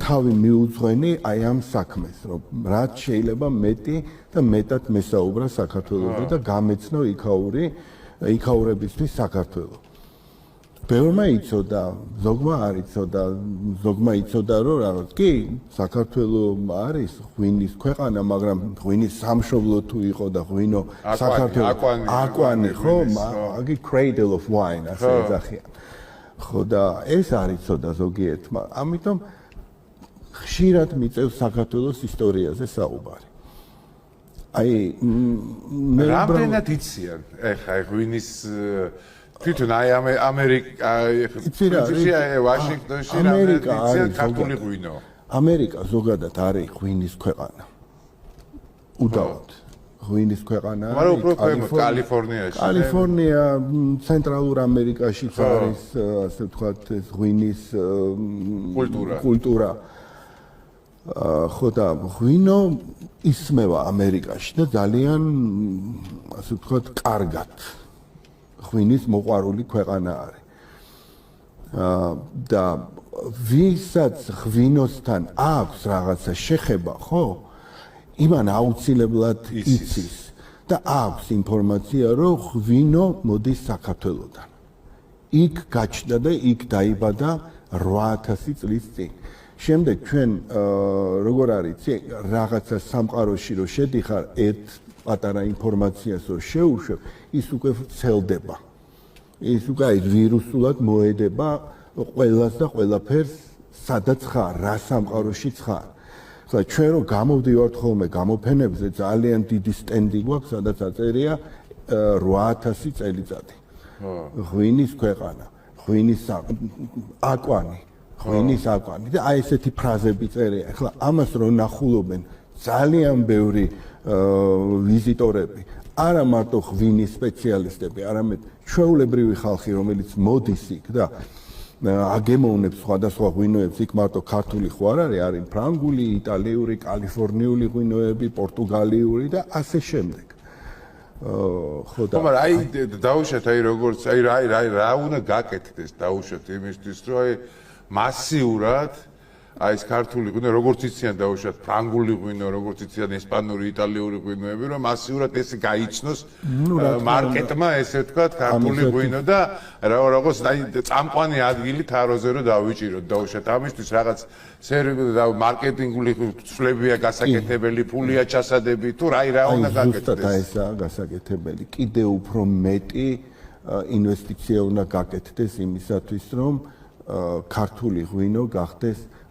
თავი მიუძღვენი აი ამ საქმეს, რომ რაც შეიძლება მეტი და მეტად მესაუბრა საქართველოსზე და გამეცნო იქაურებისთვის საქართველოს. ბევრმა იცოდა, ზოგმა არ იცოდა, ზოგმა იცოდა, რომ რაღაც კი საქართველოს არის ღვინის ქვეყანა, მაგრამ ღვინის სამშობლო თუ იყო და ღვინო საქართველოს აკვანი ხო, აგი cradle of wine ასე ეძახიან. ხო და ეს არ იცოდა ზოგიერთმა. ამიტომ ხშირად მიწევს საქართველოს ისტორიაზე საუბარი. აი რამდენად იციან ეხა ღვინის თვითონ აი ამერიკა ვაშინგტონში რამდენად ქართული ღვინო. ამერიკა ზოგადად არის ღვინის ქვეყანა. უდავოდ ღვინის ქვეყანა არის. მაგრამ უფრო კალიფორნიაში. კალიფორნია, ცენტრალურ ამერიკაშიც არის ასე ვთქვათ ეს ღვინის კულტურა. ხო და ღვინო ისმევა ამერიკაში და ძალიან ასე ვთქვათ კარგად. ღვინის მოყვარული ქვეყანა არის. და ვისაც ღვინოსთან აქვს რაღაცა შეხება, ხო? იმან აუცილებლად იცის და აქვს ინფორმაცია, რომ ღვინო მოდის საქართველოდან. იქ გაჩნდა და იქ დაიბადა 8000 წლის წინ. შემდეგ ჩვენ როგორ არის, რაღაცა სამყაროში რო შედიხარ, ერთ პატარა ინფორმაციას რო შეუშვებ, ის უკვე ვრცელდება. ის უკვე ვირუსულად მოედება ყველას და ყველაფერს, სადაც ხარ, რა სამყაროშიც ხარ. ხლა ჩვენ რო გამოვდივართ ხოლმე გამოფენებზე, ძალიან დიდი სტენდი გვაქვს, სადაც აწერია 8000 წელიწადი. ღვინის ქვეყანა, ღვინის აკვანი, ღვინის აკვანი და აი ესეთი ფრაზები წერია. ხლა ამას რო ნახულობენ ძალიან ბევრი ვიზიტორები, არა მარტო ღვინის სპეციალისტები, არამედ ჩვეულებრივი ხალხი, რომელიც მოდის იქ და აგემოვნებს სხვადასხვა ღვინოებს, იქ მარტო ქართული ხო არ არის, არის ფრანგული, იტალიური, კალიფორნიული ღვინოები, პორტუგალიური და ასე შემდეგ. ხო და მაგრამ აი დაუშვათ აი როგორც აი რა უნდა გაკეთდეს დაუშვათ იმისთვის, რომ აი მასიურად აი ეს ქართული ღვინო როგორც იციან დაუშვათ ფრანგული ღვინო, როგორც იციან ესპანური, იტალიური ღვინოები, რომ მასიურად ეს გაიცნოს მარკეტმა, ესე ვთქვათ, ქართული ღვინო და რაღაც აი წამყვანი ადგილი თაროზე რომ დავიჭიროთ დაუშვათ. ამისთვის რაღაც მარკეტინგული ცვლებია გასაკეთებელი, ფულია ჩასადები თუ რა უნდა გაკეთდეს. ზუსტად ესაა გასაკეთებელი. კიდე უფრო მეტი ინვესტიცია უნდა გაკეთდეს იმისათვის, რომ ქართული ღვინო გახდეს